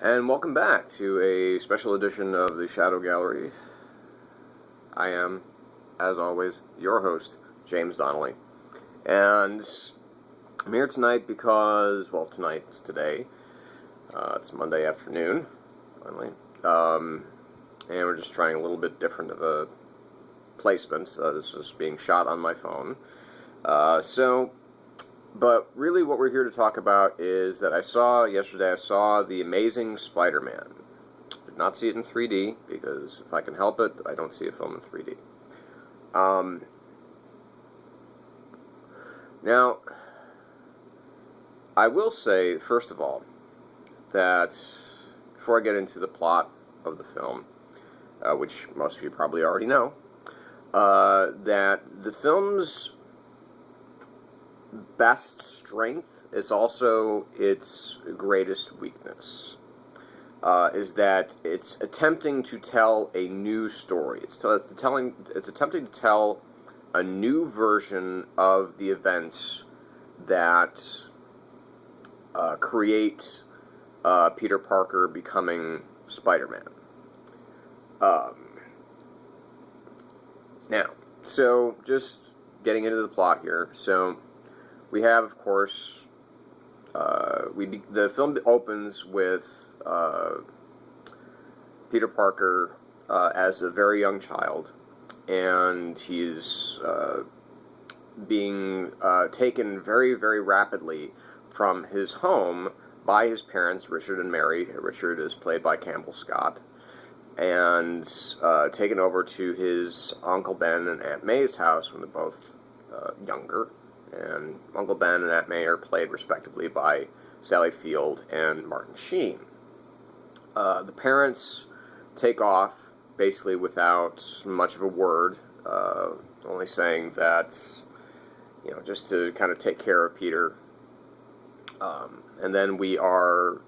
And welcome back to a special edition of the Shadow Gallery. I am, as always, your host, James Donnelly. And I'm here tonight because, well, tonight's today. It's Monday afternoon, finally. And we're just trying a little bit different of a placement. This is being shot on my phone. But really what we're here to talk about is that yesterday I saw The Amazing Spider-Man. Did not see it in 3D, because if I can help it, I don't see a film in 3D. Now, I will say, first of all, that before I get into the plot of the film, which most of you probably already know, that the film's best strength is also its greatest weakness, is that it's attempting to tell a new story. It's attempting to tell a new version of the events that create Peter Parker becoming Spider-Man. Now, so just getting into the plot here. So we have, of course, the film opens with Peter Parker as a very young child, and he's being taken very, very rapidly from his home by his parents, Richard and Mary. Richard is played by Campbell Scott, and taken over to his Uncle Ben and Aunt May's house when they're both younger. And Uncle Ben and Aunt May are played respectively by Sally Field and Martin Sheen. The parents take off basically without much of a word, only saying that, just to kind of take care of Peter. And then we are,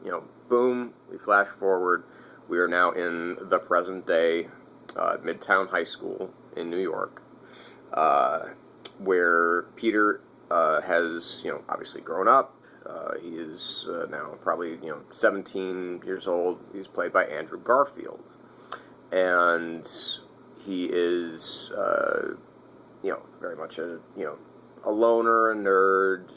boom, we flash forward. We are now in the present day, Midtown High School in New York, where Peter has, obviously grown up. He is now probably, 17 years old. He's played by Andrew Garfield. And he is, very much a loner, a nerd,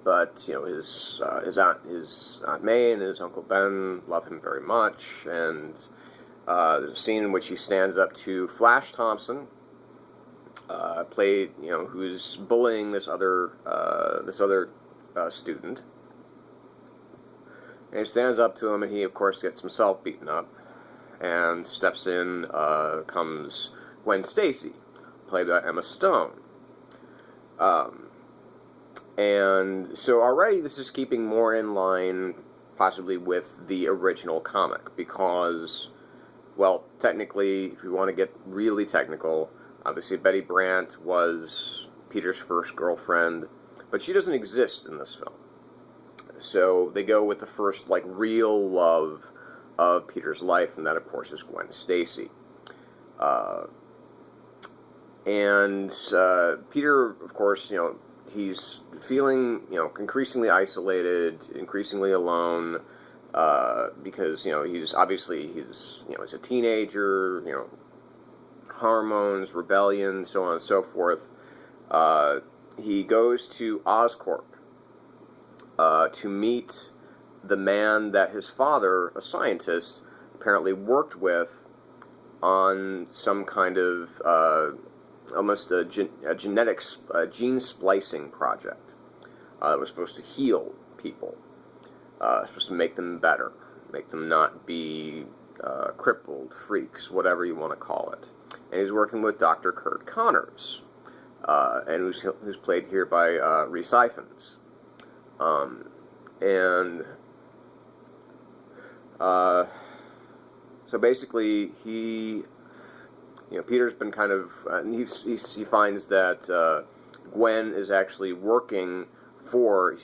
but his Aunt May and his Uncle Ben love him very much, and there's a scene in which he stands up to Flash Thompson, who's bullying this other student. And he stands up to him, and he, of course, gets himself beaten up. And steps in, comes Gwen Stacy, played by Emma Stone. And so already this is keeping more in line, possibly, with the original comic, because, well, technically, if you want to get really technical, obviously Betty Brant was Peter's first girlfriend, but she doesn't exist in this film. So they go with the first, real love of Peter's life, and that, of course, is Gwen Stacy. Peter, of course, he's feeling, increasingly isolated, increasingly alone, because, he's a teenager, hormones, rebellion, so on and so forth. He goes to Oscorp to meet the man that his father, a scientist, apparently worked with on some kind of almost a gene splicing project that was supposed to heal people, supposed to make them better, make them not be crippled, freaks, whatever you want to call it. And he's working with Dr. Kurt Connors, and who's played here by Rhys Ifans. So basically, Peter's been kind of, he finds that Gwen is actually working for,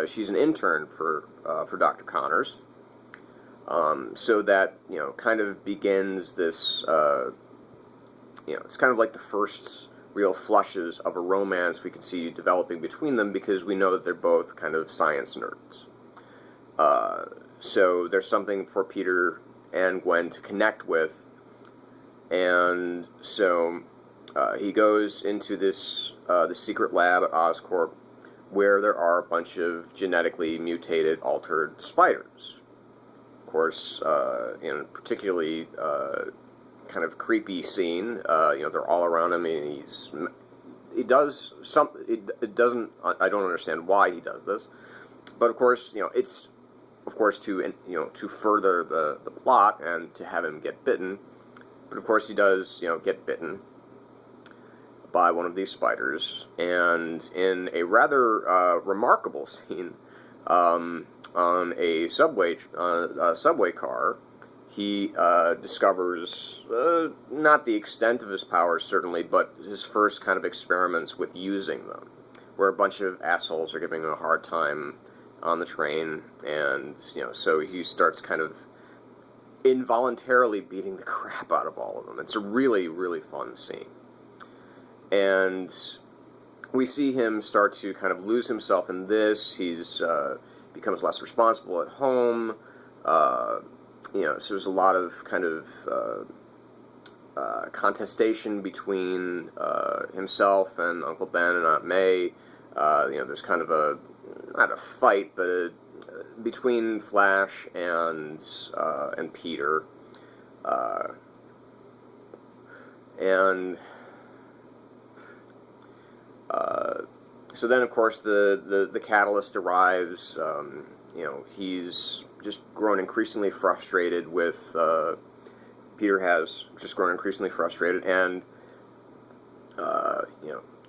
she's an intern for Dr. Connors, so that, kind of begins this, it's kind of like the first real flushes of a romance we can see developing between them, because we know that they're both kind of science nerds. So there's something for Peter and Gwen to connect with, and so he goes into this secret lab at Oscorp, where there are a bunch of genetically mutated, altered spiders. Of course, in a particularly kind of creepy scene, they're all around him, and he does something. It doesn't. I don't understand why he does this, but of course, it's of course to further the plot and to have him get bitten. But of course, he does get bitten by one of these spiders, and in a rather remarkable scene on a subway car, he discovers not the extent of his powers, certainly, but his first kind of experiments with using them, where a bunch of assholes are giving him a hard time on the train, and so he starts kind of involuntarily beating the crap out of all of them. It's a really, really fun scene. And we see him start to kind of lose himself in this. He's becomes less responsible at home. So there's a lot of kind of contestation between himself and Uncle Ben and Aunt May. There's kind of not a fight, but between Flash and Peter. So then, of course, the catalyst arrives. He's just grown increasingly frustrated with... Peter has just grown increasingly frustrated, and,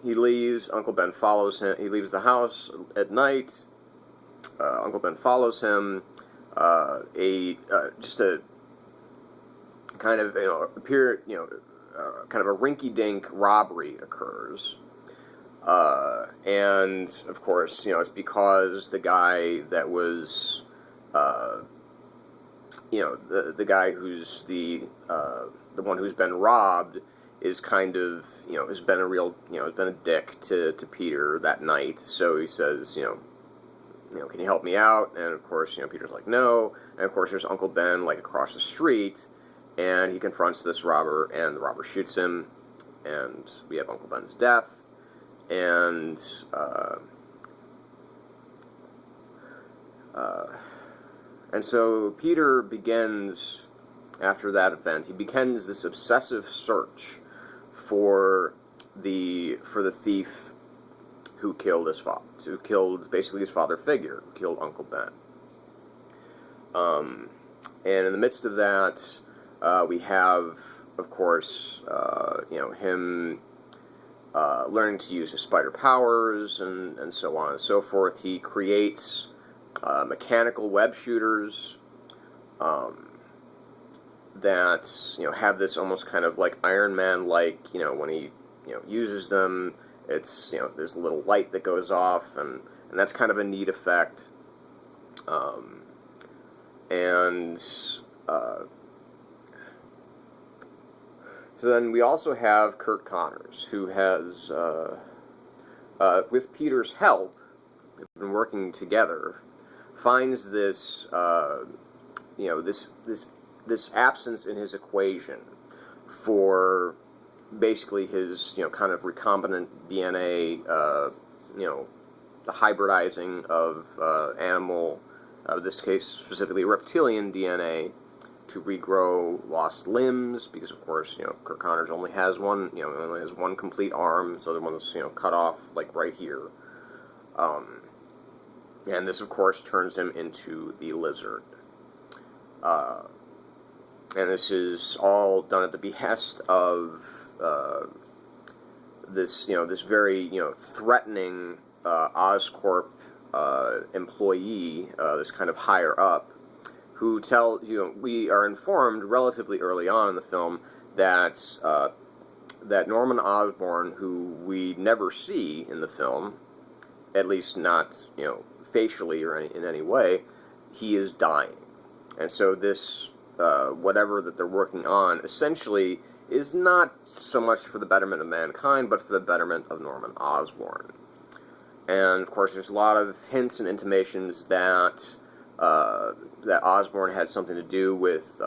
he leaves. Uncle Ben follows him. He leaves the house at night. Uncle Ben follows him. Just a kind of, kind of a rinky-dink robbery occurs. And, of course, it's because the guy that was, the guy who's the one who's been robbed is kind of, has been a real, has been a dick to Peter that night. So he says, can you help me out? And, of course, Peter's like, no. And, of course, there's Uncle Ben, like, across the street, and he confronts this robber, and the robber shoots him, and we have Uncle Ben's death. And so Peter begins, after that event, he begins this obsessive search for the thief who killed his father, who killed basically his father figure, who killed Uncle Ben. And in the midst of that, we have, of course, him learning to use his spider powers and so on and so forth. He creates mechanical web shooters that have this almost kind of like Iron Man-like, when he uses them, it's there's a little light that goes off, and that's kind of a neat effect. So then we also have Curt Connors, who has, with Peter's help, they've been working together, finds this, this absence in his equation for basically his, kind of recombinant DNA, the hybridizing of animal, in this case specifically reptilian DNA, to regrow lost limbs, because of course, Curt Connors only has one, only has one complete arm, so the one that's, cut off, like, right here. And this, of course, turns him into the Lizard. And this is all done at the behest of this, this very, threatening Oscorp employee, this kind of higher up, who tells, we are informed relatively early on in the film that that Norman Osborn, who we never see in the film, at least not, facially or in any way, he is dying. And so this, whatever that they're working on, essentially is not so much for the betterment of mankind, but for the betterment of Norman Osborn. And, of course, there's a lot of hints and intimations that that Osborn had something to do with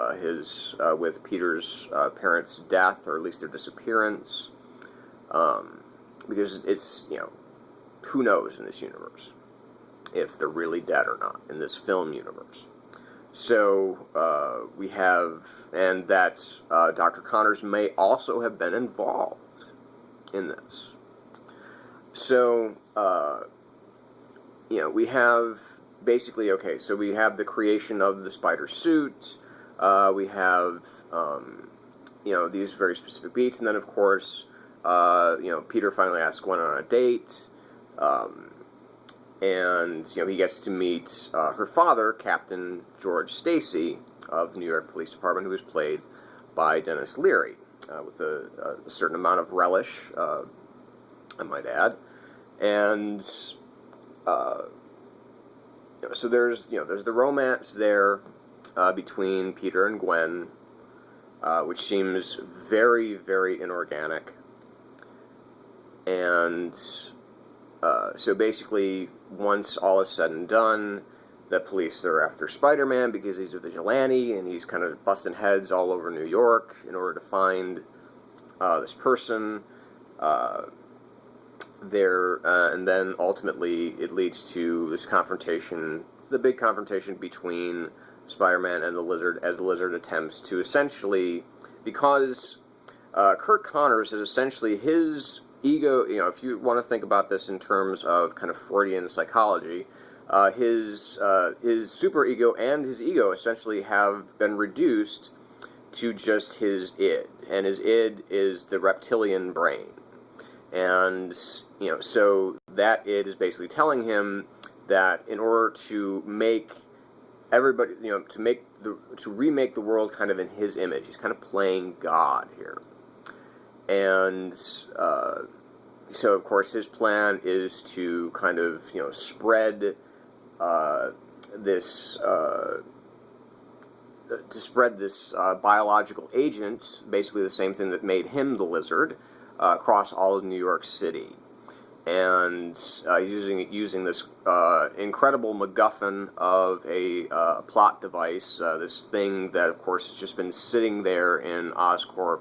with Peter's parents' death, or at least their disappearance, because it's, who knows in this universe if they're really dead or not in this film universe. So we have, and that Dr. Connors may also have been involved in this. So we have basically, okay, so we have the creation of the spider suit, we have, these very specific beats, and then, of course, Peter finally asks Gwen on a date, and, he gets to meet her father, Captain George Stacy, of the New York Police Department, who is played by Dennis Leary, with a certain amount of relish, I might add, and, so there's the romance there between Peter and Gwen, which seems very, very inorganic. And so basically, once all is said and done, the police are after Spider-Man because he's a vigilante, and he's kind of busting heads all over New York in order to find this person. And then ultimately it leads to this confrontation, the big confrontation between Spider-Man and the Lizard, as the Lizard attempts to essentially, because Curt Connors is essentially his ego, if you want to think about this in terms of kind of Freudian psychology, his superego and his ego essentially have been reduced to just his id, and his id is the reptilian brain. And, so that id is basically telling him that in order to make everybody, to remake the world kind of in his image, he's kind of playing God here. And so, of course, his plan is to kind of, spread this biological agent, basically the same thing that made him the Lizard, across all of New York City. And using this incredible MacGuffin of a plot device, this thing that, of course, has just been sitting there in Oscorp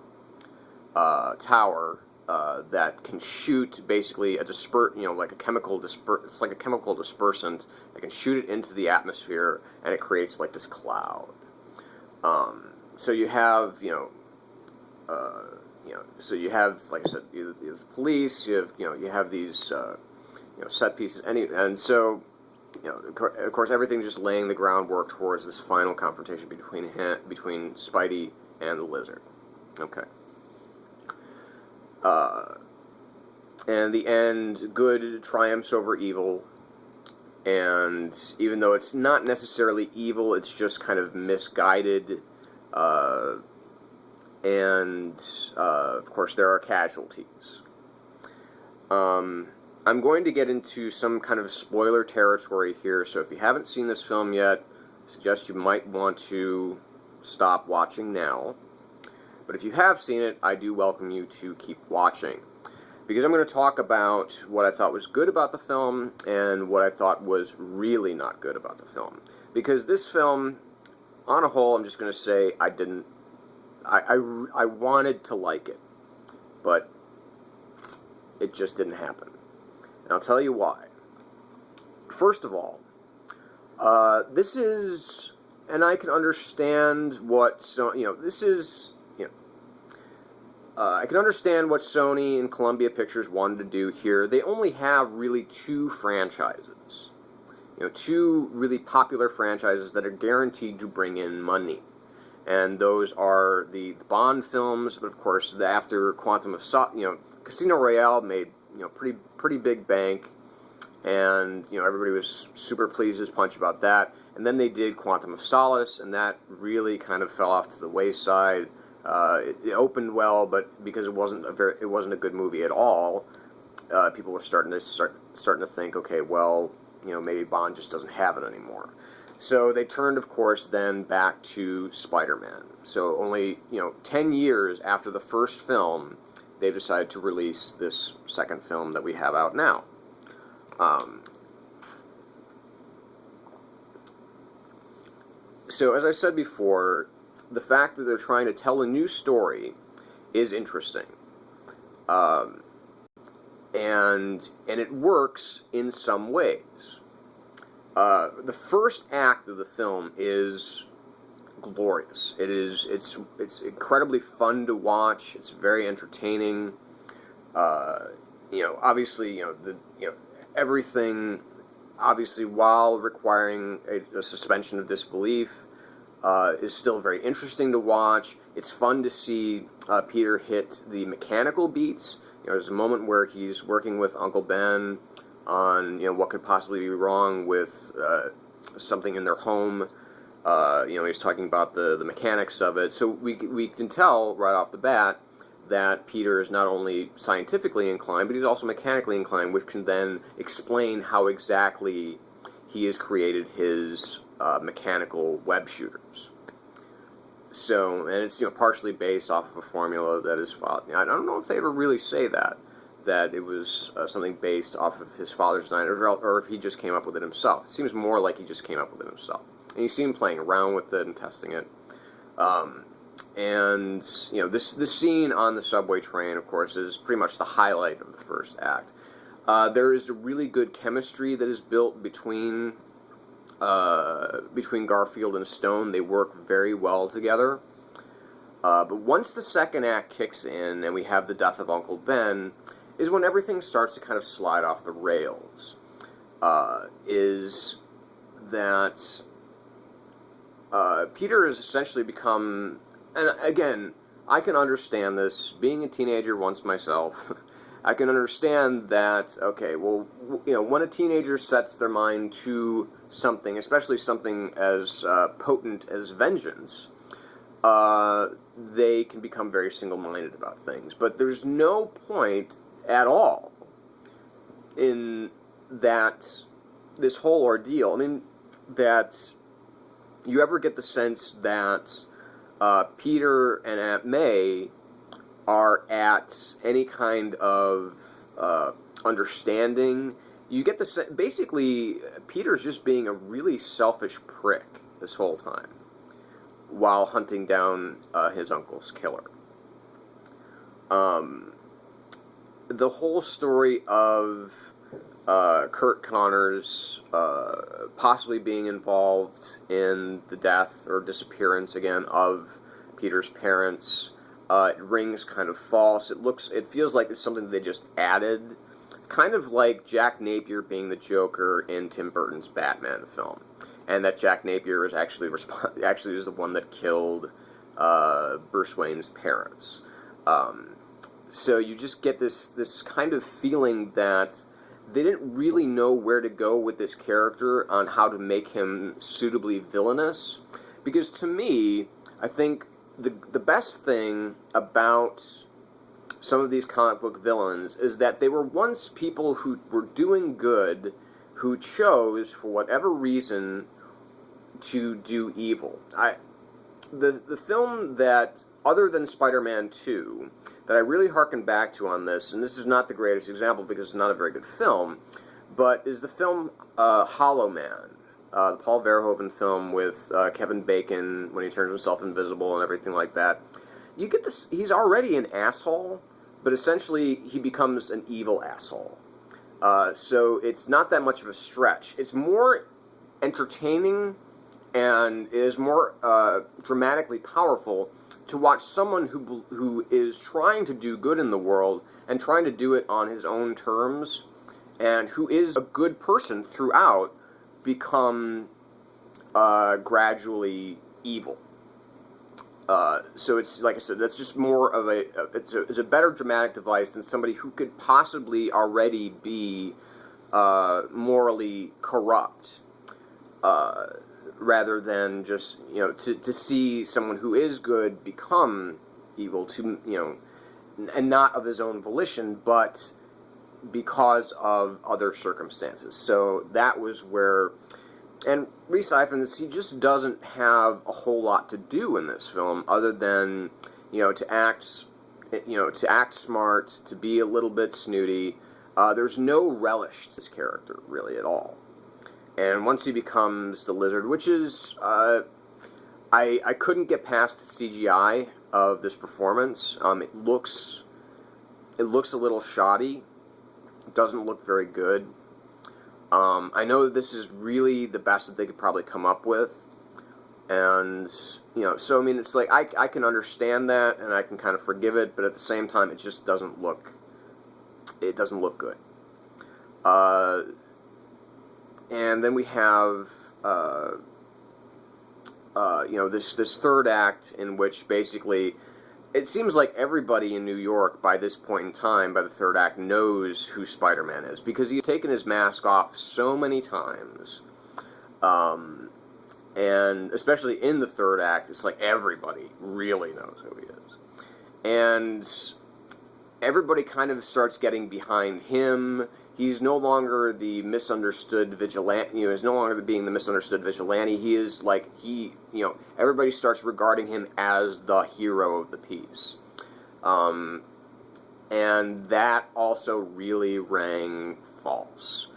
Tower, that can shoot basically a like a chemical it's like a chemical dispersant that can shoot it into the atmosphere, and it creates like this cloud. So you have, so you have, like I said, you have the police, you have these, set pieces, and so, of course, everything's just laying the groundwork towards this final confrontation between Spidey and the Lizard. Okay. And the end, good triumphs over evil, and even though it's not necessarily evil, it's just kind of misguided, and, of course, there are casualties. I'm going to get into some kind of spoiler territory here, so if you haven't seen this film yet, I suggest you might want to stop watching now. But if you have seen it, I do welcome you to keep watching, because I'm going to talk about what I thought was good about the film and what I thought was really not good about the film. Because this film, on a whole, I'm just going to say I wanted to like it, but it just didn't happen. And I'll tell you why. First of all, this is, and I can understand what, I can understand what Sony and Columbia Pictures wanted to do here. They only have really two franchises. Two really popular franchises that are guaranteed to bring in money. And those are the Bond films, but of course, after Quantum of Casino Royale made, pretty big bank, and, everybody was super pleased as punch about that. And then they did Quantum of Solace, and that really kind of fell off to the wayside. It opened well, but because it wasn't a good movie at all, people were starting to think, okay, well, maybe Bond just doesn't have it anymore. So they turned, of course, then back to Spider-Man. So only 10 years after the first film, they've decided to release this second film that we have out now. So as I said before, the fact that they're trying to tell a new story is interesting. And it works in some ways. The first act of the film is glorious. It's incredibly fun to watch. It's very entertaining. Obviously, everything, obviously, while requiring a suspension of disbelief, is still very interesting to watch. It's fun to see Peter hit the mechanical beats. There's a moment where he's working with Uncle Ben on what could possibly be wrong with something in their home. He's talking about the mechanics of it. So we can tell right off the bat that Peter is not only scientifically inclined, but he's also mechanically inclined, which can then explain how exactly he has created his mechanical web shooters. So, and it's partially based off of a formula that his father. I don't know if they ever really say that it was something based off of his father's design, or if he just came up with it himself. It seems more like he just came up with it himself. And you see him playing around with it and testing it. This scene on the subway train, of course, is pretty much the highlight of the first act. There is a really good chemistry that is built between Garfield and Stone. They work very well together. But once the second act kicks in and we have the death of Uncle Ben, is when everything starts to kind of slide off the rails. Is that Peter has essentially become, and again, I can understand this, being a teenager once myself, I can understand that, okay, well, when a teenager sets their mind to something, especially something as potent as vengeance, they can become very single-minded about things. But there's no point at all in this whole ordeal. I mean, that you ever get the sense that Peter and Aunt May are at any kind of understanding. You get the basically Peter's just being a really selfish prick this whole time while hunting down his uncle's killer. The whole story of Kurt Connors possibly being involved in the death or disappearance again of Peter's parents, it rings kind of false. It feels like it's something they just added, kind of like Jack Napier being the Joker in Tim Burton's Batman film, and that Jack Napier is actually is the one that killed Bruce Wayne's parents. So you just get this kind of feeling that they didn't really know where to go with this character on how to make him suitably villainous. Because to me, I think the best thing about some of these comic book villains is that they were once people who were doing good, who chose, for whatever reason, to do evil. The film that, other than Spider-Man 2, that I really harken back to on this, and this is not the greatest example because it's not a very good film, but is the film Hollow Man, the Paul Verhoeven film with Kevin Bacon when he turns himself invisible and everything like that. You get this, he's already an asshole, but essentially he becomes an evil asshole. So it's not that much of a stretch. It's more entertaining and is more dramatically powerful to watch someone who is trying to do good in the world and trying to do it on his own terms, and who is a good person throughout, become gradually evil. So it's, like I said, that's just more of it's a better dramatic device than somebody who could possibly already be morally corrupt. Rather than just, to see someone who is good become evil, and not of his own volition, but because of other circumstances. So that was where And Rhys Ifans, he just doesn't have a whole lot to do in this film other than, to act smart, to be a little bit snooty. There's no relish to this character, really, at all. And once he becomes the Lizard, which is, I couldn't get past the CGI of this performance. It looks a little shoddy. It doesn't look very good. I know that this is really the best that they could probably come up with. And, so, I mean, it's like, I can understand that, and I can kind of forgive it, but at the same time, it just doesn't look good. And then we have, this third act in which basically it seems like everybody in New York by this point in time, by the third act, knows who Spider-Man is, because he's taken his mask off so many times. And especially in the third act, it's like everybody really knows who he is. And everybody kind of starts getting behind him. He's no longer the misunderstood vigilante. He's no longer being the misunderstood vigilante. He is like, everybody starts regarding him as the hero of the piece. And that also really rang false.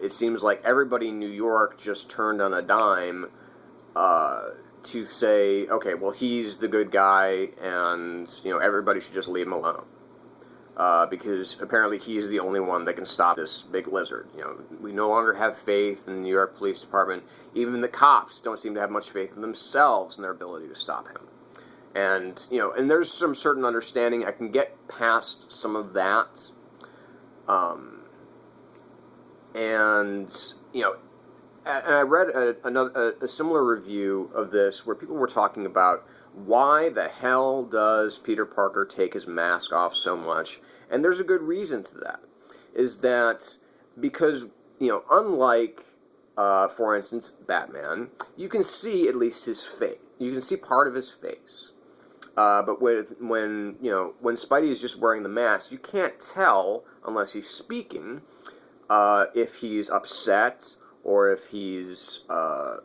It seems like everybody in New York just turned on a dime to say, okay, well, he's the good guy, and, everybody should just leave him alone. Because apparently he is the only one that can stop this big lizard. We no longer have faith in the New York Police Department. Even the cops don't seem to have much faith in themselves and their ability to stop him. And, and there's some certain understanding. I can get past some of that. And I read a similar review of this where people were talking about why the hell does Peter Parker take his mask off so much? And there's a good reason to that. Is that because, unlike, for instance, Batman, you can see at least his face. You can see part of his face. But when Spidey is just wearing the mask, you can't tell, unless he's speaking, if he's upset, or if he's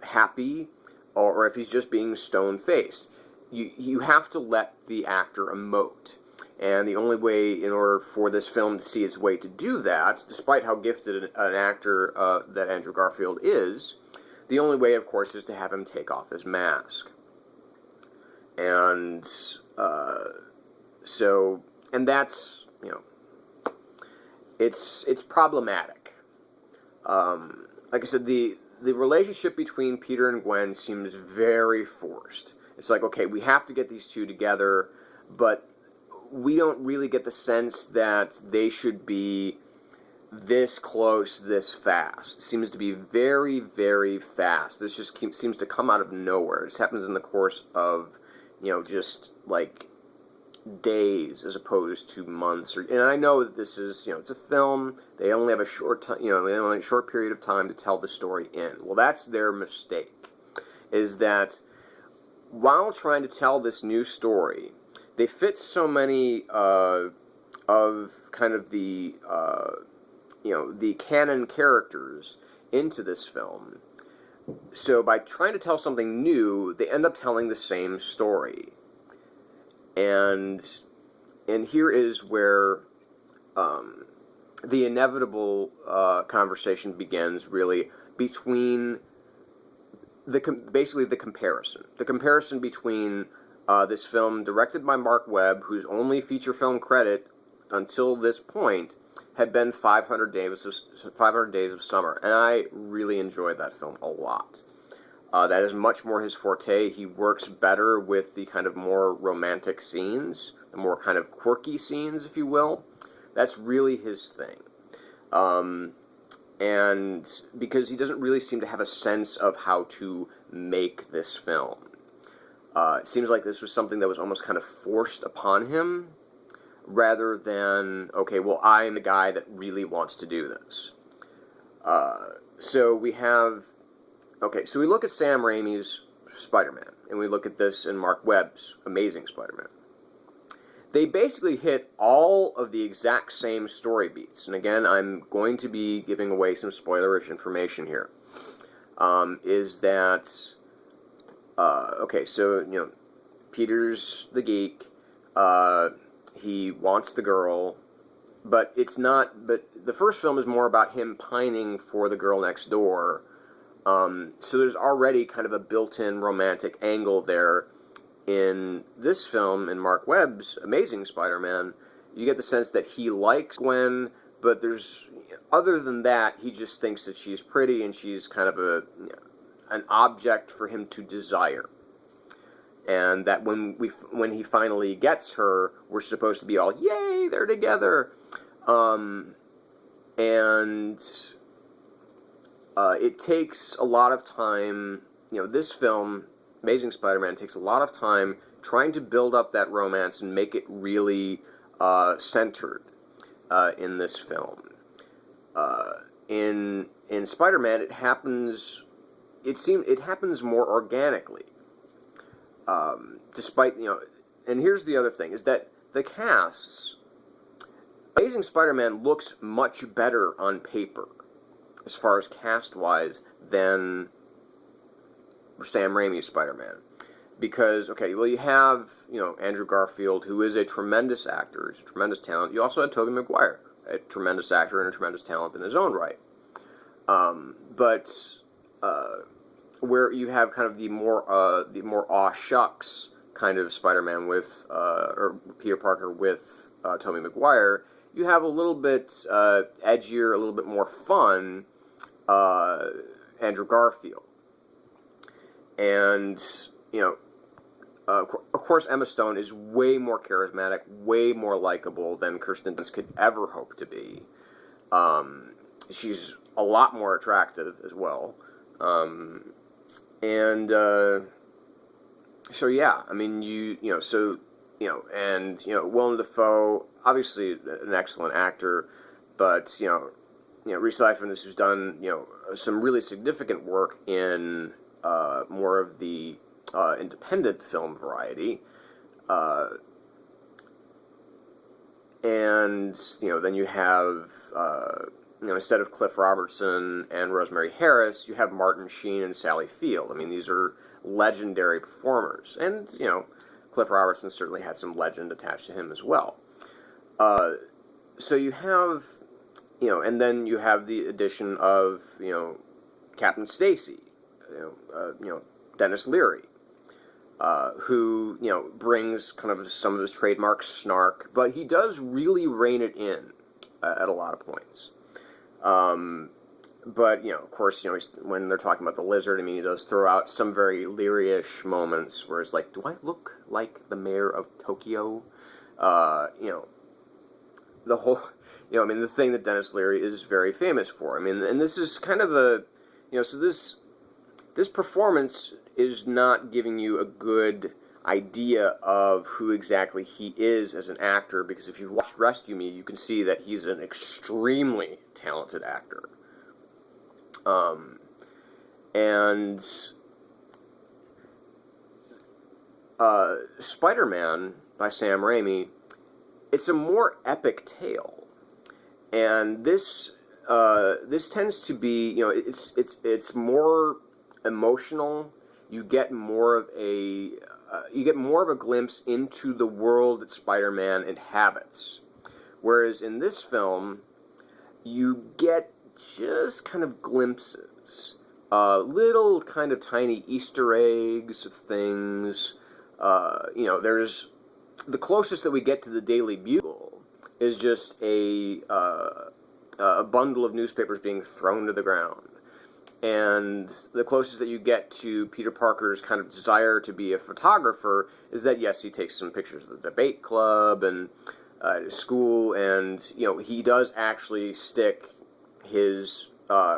happy, or if he's just being stone-faced. You have to let the actor emote. And the only way, in order for this film to see its way to do that, despite how gifted an actor that Andrew Garfield is, the only way, of course, is to have him take off his mask. And and that's, it's problematic. Like I said, the relationship between Peter and Gwen seems very forced. It's like, okay, we have to get these two together, but we don't really get the sense that they should be this close, this fast. It seems to be very, very fast. This just seems to come out of nowhere. This happens in the course of, just like days as opposed to months. And I know that this is, it's a film. They only have a short time, they only have a short period of time to tell the story in. Well, that's their mistake. Is that while trying to tell this new story, they fit so many of kind of the the canon characters into this film. So by trying to tell something new, they end up telling the same story. And here is where the inevitable conversation begins, really, between basically the comparison between this film directed by Marc Webb, whose only feature film credit until this point had been 500 Days of Summer, and I really enjoyed that film a lot. That is much more his forte. He works better with the kind of more romantic scenes, the more kind of quirky scenes, if you will. That's really his thing. And because he doesn't really seem to have a sense of how to make this film. It seems like this was something that was almost kind of forced upon him, rather than, okay, well, I'm the guy that really wants to do this. So we look at Sam Raimi's Spider-Man, and we look at this in Marc Webb's Amazing Spider-Man. They basically hit all of the exact same story beats. And again, I'm going to be giving away some spoilerish information here. is that, okay, so, you know, Peter's the geek, he wants the girl, but it's not, but the first film is more about him pining for the girl next door, so there's already kind of a built-in romantic angle there. In this film, in Marc Webb's Amazing Spider-Man, you get the sense that he likes Gwen, but there's, other than that, he just thinks that she's pretty and she's kind of an object for him to desire. And that when he finally gets her, we're supposed to be all, yay, they're together. It takes a lot of time, you know, this film, Amazing Spider-Man, takes a lot of time trying to build up that romance and make it really centered in this film. In Spider-Man, it happens more organically. Despite, you know, and here's the other thing, is that the casts, Amazing Spider-Man looks much better on paper, as far as cast-wise, than Sam Raimi's Spider-Man. Because, okay, well, you have, you know, Andrew Garfield, who is a tremendous actor, he's a tremendous talent. You also had Tobey Maguire, a tremendous actor and a tremendous talent in his own right. Where you have kind of the more aw shucks kind of Spider-Man with, or Peter Parker with Tobey Maguire, you have a little bit edgier, a little bit more fun Andrew Garfield. And, you know, of course Emma Stone is way more charismatic, way more likable than Kirsten Dunst could ever hope to be. She's a lot more attractive as well. So yeah, I mean, Willem Dafoe, obviously an excellent actor, but, Rhys Ifans, who's done, some really significant work in more of the independent film variety, then you have, instead of Cliff Robertson and Rosemary Harris, you have Martin Sheen and Sally Field. I mean, these are legendary performers. And, Cliff Robertson certainly had some legend attached to him as well. So you have, and then you have the addition of, Captain Stacy, Dennis Leary, who, brings kind of some of his trademark snark, but he does really rein it in at a lot of points. But, of course, when they're talking about the lizard, I mean, he does throw out some very Leary-ish moments where it's like, do I look like the mayor of Tokyo? The whole, the thing that Dennis Leary is very famous for. I mean, and this is kind of a, so this performance is not giving you a good idea of who exactly he is as an actor, because if you've watched Rescue Me, you can see that he's an extremely talented actor. Spider-Man by Sam Raimi, it's a more epic tale, and this tends to be, it's more emotional. You get more of a glimpse into the world that Spider-Man inhabits, whereas in this film, you get just kind of glimpses, little kind of tiny Easter eggs of things. There's the closest that we get to the Daily Bugle is just a bundle of newspapers being thrown to the ground. And the closest that you get to Peter Parker's kind of desire to be a photographer is that, yes, he takes some pictures of the debate club and school, and, he does actually stick his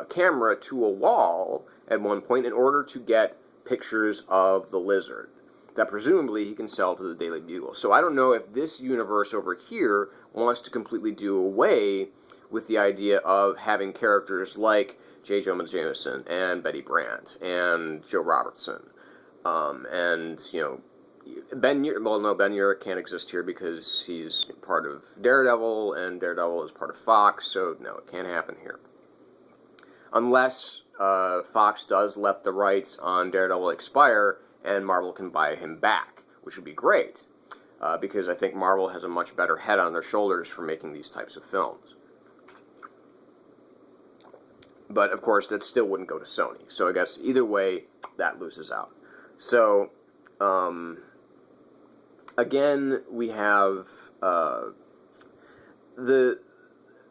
camera to a wall at one point in order to get pictures of the lizard that presumably he can sell to the Daily Bugle. So I don't know if this universe over here wants to completely do away with the idea of having characters like J. Jonah Jameson and Betty Brant and Joe Robertson, Ben Urich can't exist here because he's part of Daredevil, and Daredevil is part of Fox, so no, it can't happen here. Unless Fox does let the rights on Daredevil expire, and Marvel can buy him back, which would be great, because I think Marvel has a much better head on their shoulders for making these types of films. But, of course, that still wouldn't go to Sony. So I guess either way, that loses out. So, again, we have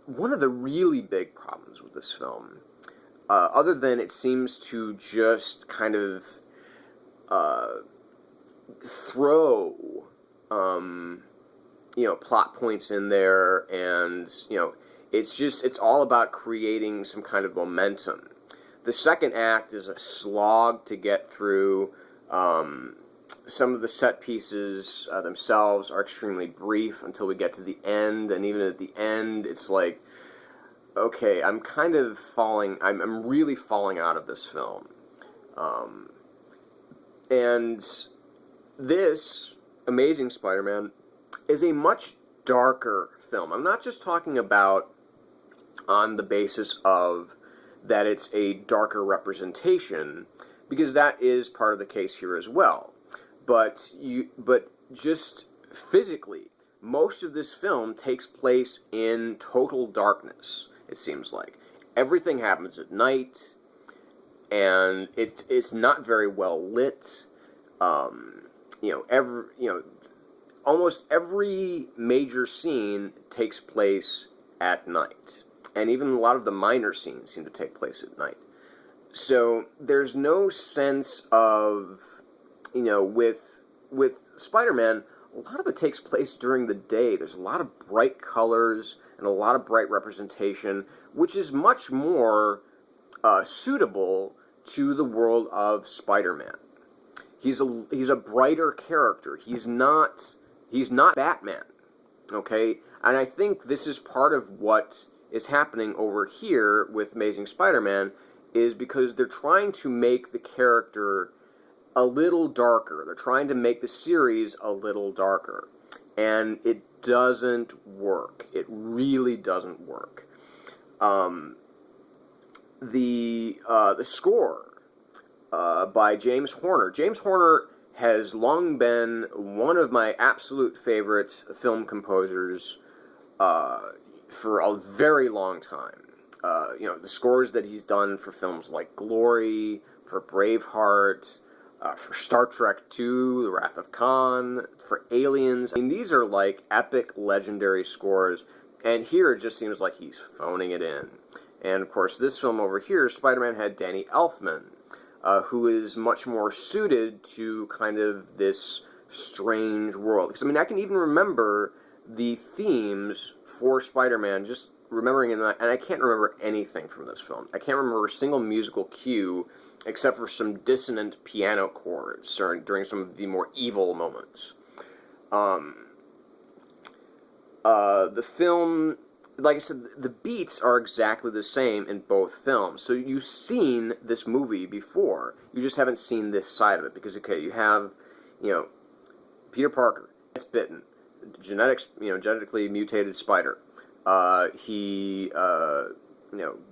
one of the really big problems with this film, other than it seems to just kind of throw, plot points in there, and, it's all about creating some kind of momentum. The second act is a slog to get through. Some of the set pieces themselves are extremely brief until we get to the end, and even at the end, it's like, okay, I'm really falling out of this film. And this Amazing Spider-Man is a much darker film. I'm not just talking about on the basis of that it's a darker representation, because that is part of the case here as well. But just physically, most of this film takes place in total darkness, it seems like. Everything happens at night, and it's not very well lit. Almost every major scene takes place at night. And even a lot of the minor scenes seem to take place at night. So there's no sense of, with Spider-Man, a lot of it takes place during the day. There's a lot of bright colors and a lot of bright representation, which is much more suitable to the world of Spider-Man. He's a brighter character. He's not Batman, okay? And I think this is part of what is happening over here with Amazing Spider-Man, is because they're trying to make the character a little darker. They're trying to make the series a little darker. And it doesn't work. It really doesn't work. The score by James Horner. James Horner has long been one of my absolute favorite film composers for a very long time. The scores that he's done for films like Glory, for Braveheart, for Star Trek II, The Wrath of Khan, for Aliens. I mean, these are like epic, legendary scores, and here it just seems like he's phoning it in. And of course, this film over here, Spider-Man, had Danny Elfman, who is much more suited to kind of this strange world. Because, I can even remember the themes for Spider-Man, just remembering it, and I can't remember anything from this film. I can't remember a single musical cue, except for some dissonant piano chords during some of the more evil moments. The film, like I said, the beats are exactly the same in both films. So you've seen this movie before. You just haven't seen this side of it. Because, okay, you have, Peter Parker gets bitten. Genetically mutated spider. He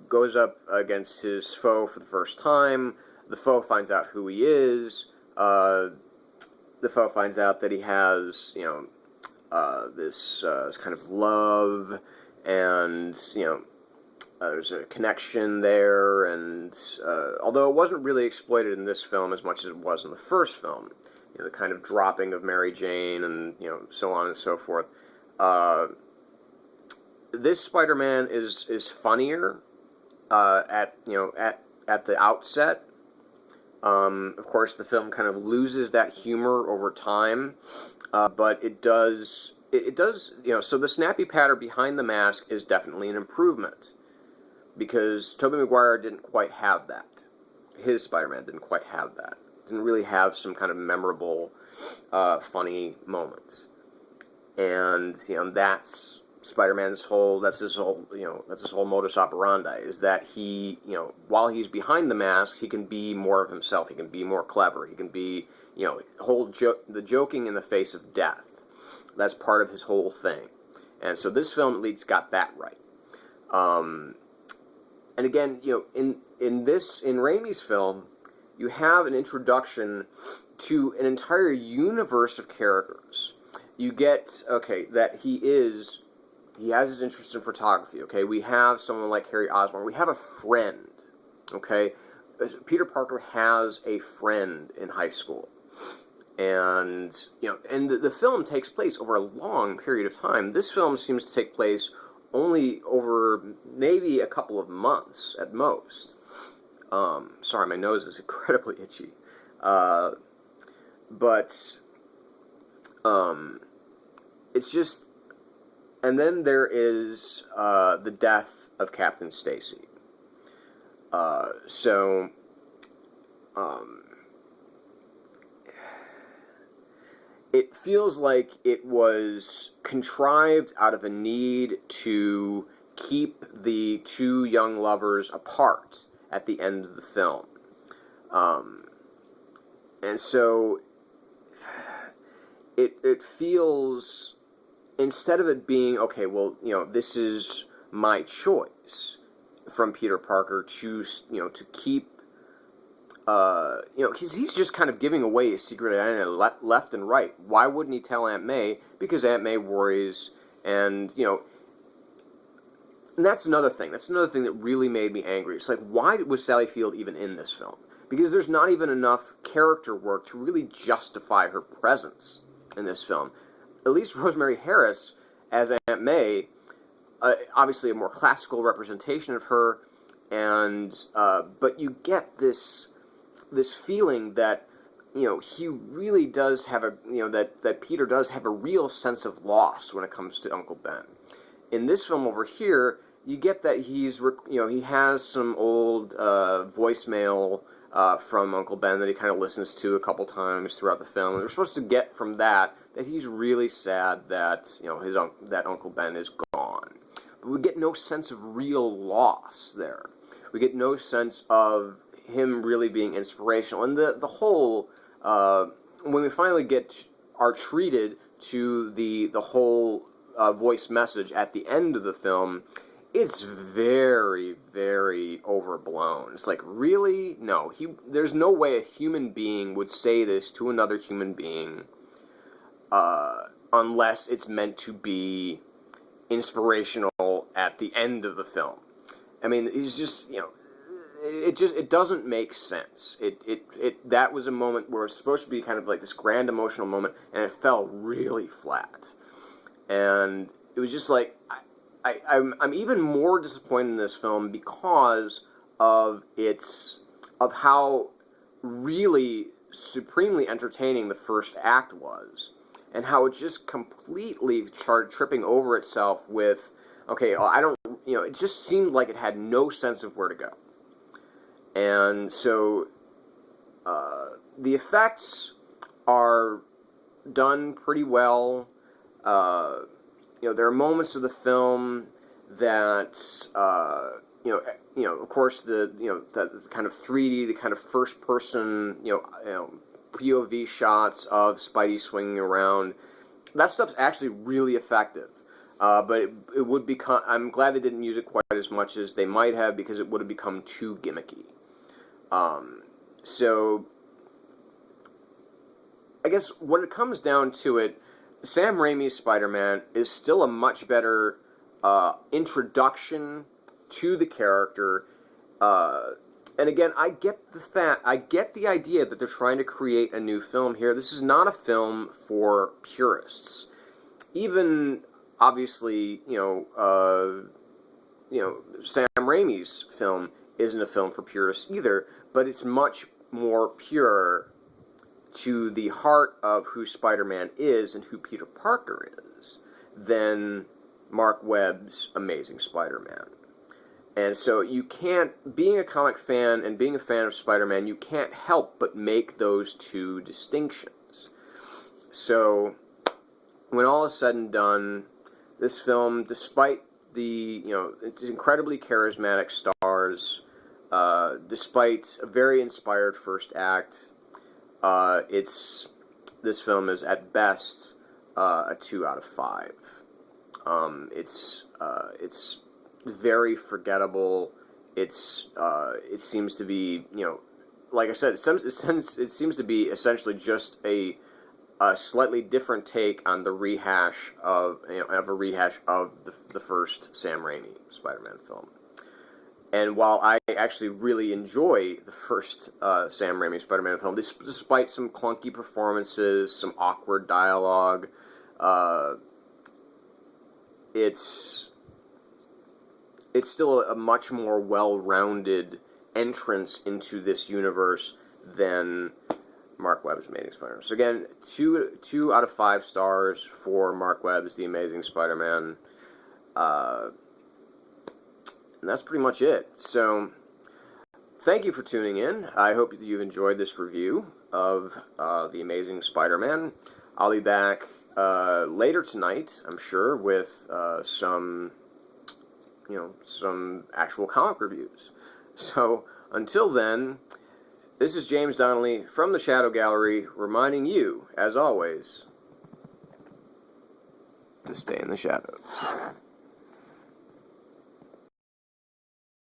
goes up against his foe for the first time. The foe finds out who he is. The foe finds out that he has, this kind of love, and, there's a connection there, and although it wasn't really exploited in this film as much as it was in the first film, the kind of dropping of Mary Jane and, so on and so forth. This Spider-Man is funnier at the outset. Of course, the film kind of loses that humor over time, but it does. So the snappy patter behind the mask is definitely an improvement, because Tobey Maguire didn't quite have that. His Spider-Man didn't quite have that. Didn't really have some kind of memorable, funny moments, and that's Spider-Man's whole modus operandi, is that he, while he's behind the mask, he can be more of himself. He can be more clever. He can be, the joking in the face of death. That's part of his whole thing. And so this film at least got that right. and again, in Raimi's film, you have an introduction to an entire universe of characters. You get, that he has his interest in photography, we have someone like Harry Osborn, we have a friend, Peter Parker has a friend in high school. And, and the film takes place over a long period of time. This film seems to take place only over maybe a couple of months at most. Sorry, my nose is incredibly itchy. But it's just... And then there is the death of Captain Stacy. It feels like it was contrived out of a need to keep the two young lovers apart at the end of the film. And so it feels, instead of it being, this is my choice from Peter Parker to keep, he's just kind of giving away his secret identity left and right. Why wouldn't he tell Aunt May? Because Aunt May worries, and, and that's another thing. That's another thing that really made me angry. It's like, why was Sally Field even in this film? Because there's not even enough character work to really justify her presence in this film. At least Rosemary Harris, as Aunt May, obviously a more classical representation of her, and but you get this feeling that, he really does have that Peter does have a real sense of loss when it comes to Uncle Ben. In this film over here, you get that he has some old voicemail from Uncle Ben that he kind of listens to a couple times throughout the film. And we're supposed to get from that he's really sad that that Uncle Ben is gone. But we get no sense of real loss there. We get no sense of him really being inspirational. And the whole, when we finally are treated to the whole voice message at the end of the film, it's very, very overblown. It's like, really? No, there's no way a human being would say this to another human being unless it's meant to be inspirational at the end of the film. I mean, he's just, it doesn't make sense. That was a moment where it's supposed to be kind of like this grand emotional moment, and it fell really flat. And it was just like, I'm even more disappointed in this film because of how really supremely entertaining the first act was, and how it just completely started tripping over itself with, it just seemed like it had no sense of where to go. And so the effects are done pretty well. There are moments of the film that, of course, the kind of 3D, the kind of first-person, POV shots of Spidey swinging around. That stuff's actually really effective. But it would become... I'm glad they didn't use it quite as much as they might have, because it would have become too gimmicky. So, I guess when it comes down to it, Sam Raimi's Spider-Man is still a much better introduction to the character. And again, I get the idea that they're trying to create a new film here. This is not a film for purists. Even, obviously, Sam Raimi's film isn't a film for purists either, but it's much more pure to the heart of who Spider-Man is and who Peter Parker is than Marc Webb's Amazing Spider-Man. And so you can't, being a comic fan and being a fan of Spider-Man, you can't help but make those two distinctions. So, when all is said and done, this film, despite the, it's incredibly charismatic stars, despite a very inspired first act, this film is at best a 2 out of 5. It's very forgettable. it seems to be, like I said, it seems to be essentially just a slightly different take on the rehash of the first Sam Raimi Spider-Man film. And while I actually really enjoy the first Sam Raimi Spider-Man film, despite some clunky performances, some awkward dialogue, it's still a much more well-rounded entrance into this universe than Marc Webb's Amazing Spider-Man. So again, 2 out of 5 stars for Marc Webb's The Amazing Spider-Man. And that's pretty much it. So, thank you for tuning in. I hope that you've enjoyed this review of The Amazing Spider-Man. I'll be back later tonight, I'm sure, with some actual comic reviews. So, until then, this is James Donnelly from the Shadow Gallery, reminding you, as always, to stay in the shadows.